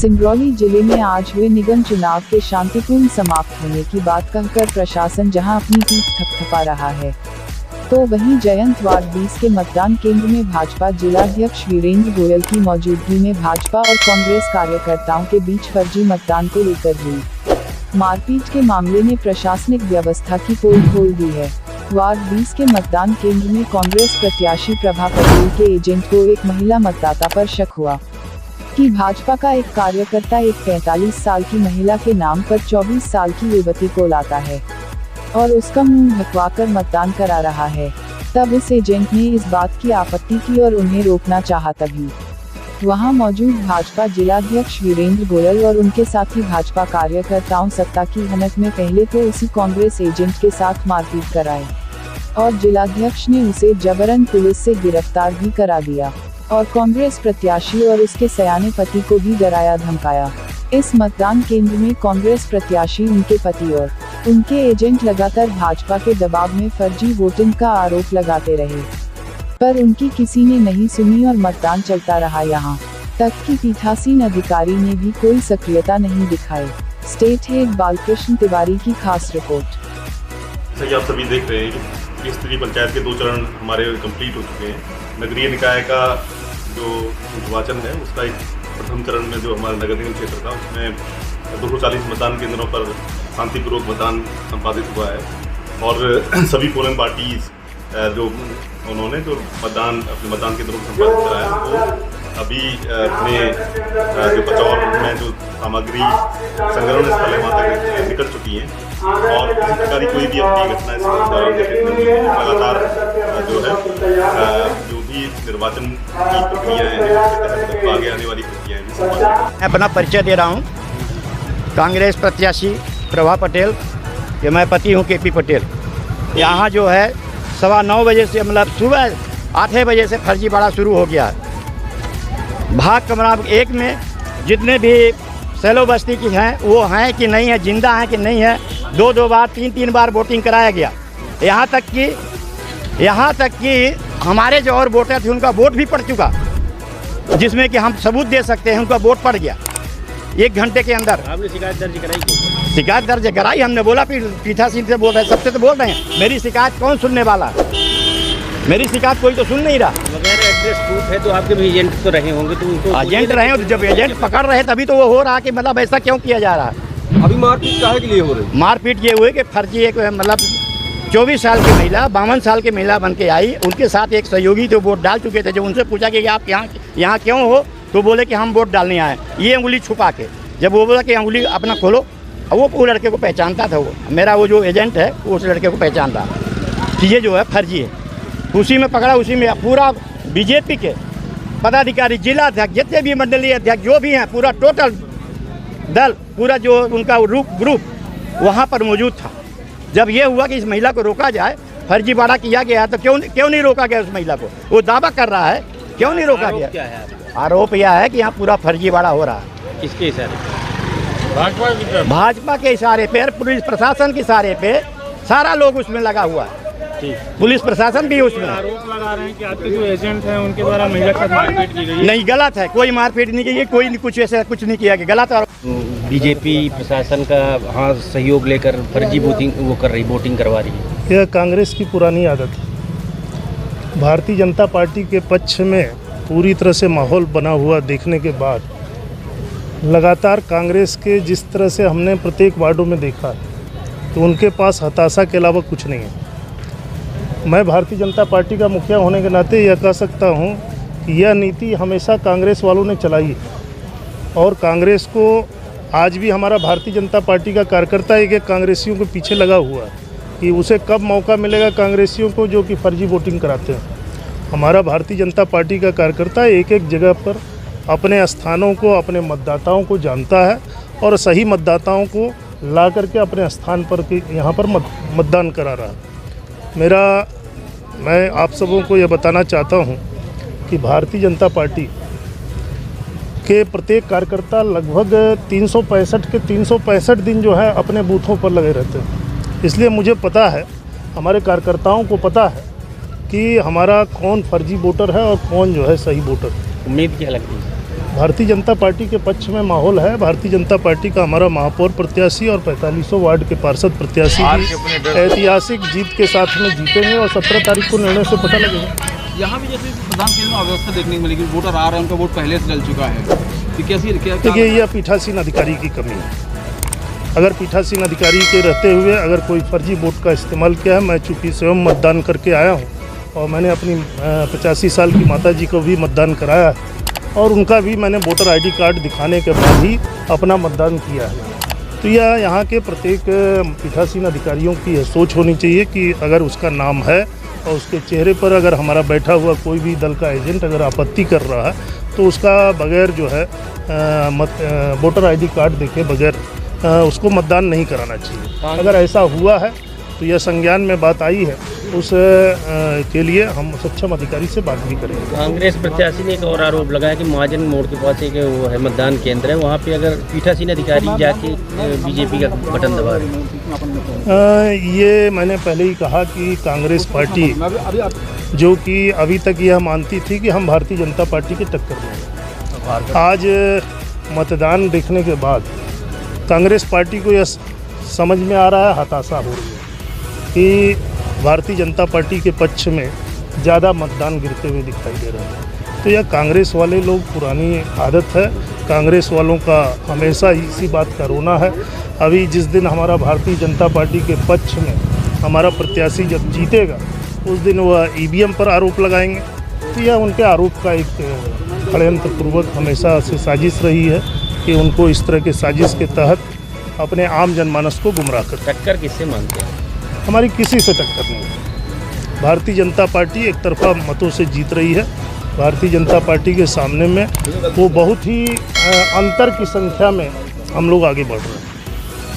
सिंगरौली जिले में आज हुए निगम चुनाव के शांतिपूर्ण समाप्त होने की बात कहकर प्रशासन जहां अपनी पीठ थपथपा रहा है, तो वहीं जयंत वार्ड 20 के मतदान केंद्र में भाजपा जिलाध्यक्ष वीरेंद्र गोयल की मौजूदगी में भाजपा और कांग्रेस कार्यकर्ताओं के बीच फर्जी मतदान को लेकर हुई मारपीट के मामले में प्रशासनिक व्यवस्था की पोल खोल दी है। वार्ड 20 के मतदान केंद्र में कांग्रेस प्रत्याशी प्रभा पटेल के एजेंट को एक महिला मतदाता पर शक हुआ कि भाजपा का एक कार्यकर्ता एक 45 साल की महिला के नाम पर 24 साल की युवती को लाता है और उसका मुंह ढकवाकर मतदान करा रहा है। तब उस एजेंट ने इस बात की आपत्ति की और उन्हें रोकना चाहा। तभी वहां मौजूद भाजपा जिलाध्यक्ष वीरेंद्र गोयल और उनके साथी भाजपा कार्यकर्ताओं सत्ता की भनक में पहले तो उसी कांग्रेस एजेंट के साथ मारपीट कराई और जिलाध्यक्ष ने उसे जबरन पुलिस से गिरफ्तार भी करा दिया और कांग्रेस प्रत्याशी और उसके सयाने पति को भी डराया धमकाया। इस मतदान केंद्र में कांग्रेस प्रत्याशी, उनके पति और उनके एजेंट लगातार भाजपा के दबाव में फर्जी वोटिंग का आरोप लगाते रहे, पर उनकी किसी ने नहीं सुनी और मतदान चलता रहा। यहाँ तक कि पीठासीन अधिकारी ने भी कोई सक्रियता नहीं दिखाई। स्टेट हेड बालकृष्ण तिवारी की खास रिपोर्ट। जैसा कि आप सभी देख रहे हैं कि इस स्तरीय पंचायत के 2 चरण हमारे कंप्लीट हो चुके हैं। नगरीय निकाय का जो निर्वाचन है उसका एक प्रथम चरण में जो हमारा नगर निगम क्षेत्र था उसमें 240 मतदान केंद्रों पर शांतिपूर्वक मतदान संपादित हुआ है और सभी पोलिंग पार्टीज जो उन्होंने जो अपने मतदान केंद्रों को संपादित कराया वो अभी अपने जो बचाव में जो सामग्री संग्रहण स्थल है वहाँ तक निकल चुकी हैं और किसी प्रकार की कोई भी अपनी घटना इस दौरान लगातार जो है जो भी निर्वाचन की प्रक्रियाएं हैं आगे आने वाली प्रक्रियाएं मैं अपना परिचय दे रहा हूँ। कांग्रेस प्रत्याशी प्रभा पटेल, ये मैं पति हूँ KP पटेल। यहाँ जो है 9:15 बजे से मतलब सुबह 8 बजे से फर्जीवाड़ा शुरू हो गया है। भाग कमरा 1 में जितने भी सैलो बस्ती की हैं वो हैं कि नहीं है, जिंदा हैं कि नहीं है, 2 बार 3 बार वोटिंग कराया गया। यहाँ तक कि हमारे जो और वोटर थे उनका वोट भी पड़ चुका, जिसमें कि हम सबूत दे सकते हैं उनका वोट पड़ गया 1 घंटे के अंदर। आपने शिकायत दर्ज कराई? शिकायत दर्ज कराई, हमने बोला पीठासीन से बोल रहे हैं, सबसे तो बोल रहे हैं। मेरी शिकायत कौन सुनने वाला? मेरी शिकायत कोई तो सुन नहीं रहा। वगैरह एड्रेस प्रूफ है तो आपके भी एजेंट तो रहे होंगे, तो उनको एजेंट रहे हो, जब एजेंट पकड़ रहे तभी तो वो हो रहा कि मतलब ऐसा क्यों किया जा रहा है। अभी मारपीट काहे के लिए हो रही है? मारपीट ये हुई कि फर्जी एक मतलब 24 साल की महिला 52 साल की महिला बन के आई, उनके साथ एक सहयोगी तो वोट डाल चुके थे। जब उनसे पूछा कि आप यहाँ क्यों हो, तो बोले कि हम वोट डालने आए। ये उंगली छुपा के, जब वो बोला कि उंगली अपना खोलो, वो लड़के को पहचानता था, वो मेरा वो जो एजेंट है वो उस लड़के को पहचानता कि ये जो है फर्जी है। उसी में पकड़ा, उसी में पूरा बीजेपी के पदाधिकारी, जिला अध्यक्ष, जितने भी मंडलीय अध्यक्ष जो भी हैं, पूरा टोटल दल, पूरा जो उनका ग्रुप वहाँ पर मौजूद था। जब ये हुआ कि इस महिला को रोका जाए, फर्जीवाड़ा किया गया, तो क्यों नहीं रोका गया उस महिला को? वो दावा कर रहा है, क्यों नहीं रोका गया? क्या है आरोप यह है कि यहाँ पूरा फर्जीवाड़ा हो रहा है। किसके इशारे? भाजपा के इशारे पे, पुलिस प्रशासन के इशारे पे सारा लोग उसमें लगा हुआ है। पुलिस प्रशासन भी उसमें आरोप लगा रहे हैं कि आपके जो एजेंट हैं उनके द्वारा महिला के साथ मारपीट की गई। नहीं, गलत है, कोई मारपीट नहीं की गई, कोई कुछ ऐसा कुछ नहीं किया गया, गलत। बीजेपी प्रशासन का हाँ सहयोग लेकर फर्जी वोटिंग करवा रही है। यह कांग्रेस की पुरानी आदत है। भारतीय जनता पार्टी के पक्ष में पूरी तरह से माहौल बना हुआ देखने के बाद लगातार कांग्रेस के जिस तरह से हमने प्रत्येक वार्डों में देखा, तो उनके पास हताशा के अलावा कुछ नहीं है। मैं भारतीय जनता पार्टी का मुखिया होने के नाते यह कह सकता हूं कि यह नीति हमेशा कांग्रेस वालों ने चलाई है और कांग्रेस को आज भी हमारा भारतीय जनता पार्टी का कार्यकर्ता एक कांग्रेसियों के पीछे लगा हुआ है कि उसे कब मौका मिलेगा कांग्रेसियों को जो कि फर्जी वोटिंग कराते हैं। हमारा भारतीय जनता पार्टी का कार्यकर्ता एक जगह पर अपने स्थानों को, अपने मतदाताओं को जानता है और सही मतदाताओं को ला करके अपने स्थान पर यहाँ पर मतदान करा रहा है। मैं आप सबों को यह बताना चाहता हूँ कि भारतीय जनता पार्टी के प्रत्येक कार्यकर्ता लगभग 365 दिन जो है अपने बूथों पर लगे रहते हैं। इसलिए मुझे पता है, हमारे कार्यकर्ताओं को पता है कि हमारा कौन फर्जी वोटर है और कौन जो है सही वोटर। उम्मीद क्या लगती है? भारतीय जनता पार्टी के पक्ष में माहौल है। भारतीय जनता पार्टी का हमारा महापौर प्रत्याशी और 4500 वार्ड के पार्षद प्रत्याशी भी ऐतिहासिक जीत के साथ में जीतेंगे और 17 तारीख को निर्णय से पता लगेगा। यहाँ भी जैसे प्रधान केंद्र में अव्यवस्था देखने को मिलेगी, वोटर आ रहे हैं, उनका वोट पहले से डल चुका है, तो कैसी देखिए यह पीठासीन अधिकारी की कमी है। अगर पीठासीन अधिकारी के रहते हुए अगर कोई फर्जी वोट का इस्तेमाल किया है, मैं चूँकि स्वयं मतदान करके आया हूँ और मैंने अपनी 85 साल की माता जी को भी मतदान कराया है और उनका भी मैंने वोटर आईडी कार्ड दिखाने के बाद ही अपना मतदान किया है। तो यह यहाँ के प्रत्येक पीठासीन अधिकारियों की यह सोच होनी चाहिए कि अगर उसका नाम है और उसके चेहरे पर अगर हमारा बैठा हुआ कोई भी दल का एजेंट अगर आपत्ति कर रहा है तो उसका बगैर जो है वोटर आईडी कार्ड देखे बगैर उसको मतदान नहीं कराना चाहिए। अगर ऐसा हुआ है तो यह संज्ञान में बात आई है, उस के लिए हम सक्षम अधिकारी से बात भी करेंगे। कांग्रेस प्रत्याशी ने एक और आरोप लगाया कि महाजन मोड़ के पास एक वो है मतदान केंद्र है, वहाँ पे अगर पीठासीन अधिकारी जाके बीजेपी का बटन दबा रहे। ये मैंने पहले ही कहा कि कांग्रेस पार्टी जो कि अभी तक यह मानती थी कि हम भारतीय जनता पार्टी के टक्कर में, आज मतदान देखने के बाद कांग्रेस पार्टी को यह समझ में आ रहा है, हताशा हो रही है कि भारतीय जनता पार्टी के पक्ष में ज़्यादा मतदान गिरते हुए दिखाई दे रहा है। तो यह कांग्रेस वाले लोग पुरानी आदत है, कांग्रेस वालों का हमेशा इसी बात का रोना है। अभी जिस दिन हमारा भारतीय जनता पार्टी के पक्ष में हमारा प्रत्याशी जब जीतेगा उस दिन वह ईवीएम पर आरोप लगाएंगे। तो यह उनके आरोप का एक षड्यंत्रपूर्वक हमेशा से साजिश रही है कि उनको इस तरह के साजिश के तहत अपने आम जनमानस को गुमराह कर। टक्कर किससे मानते हैं? हमारी किसी से टक्कर नहीं। भारतीय जनता पार्टी एक तरफा मतों से जीत रही है। भारतीय जनता पार्टी के सामने में वो बहुत ही अंतर की संख्या में हम लोग आगे बढ़ रहे हैं।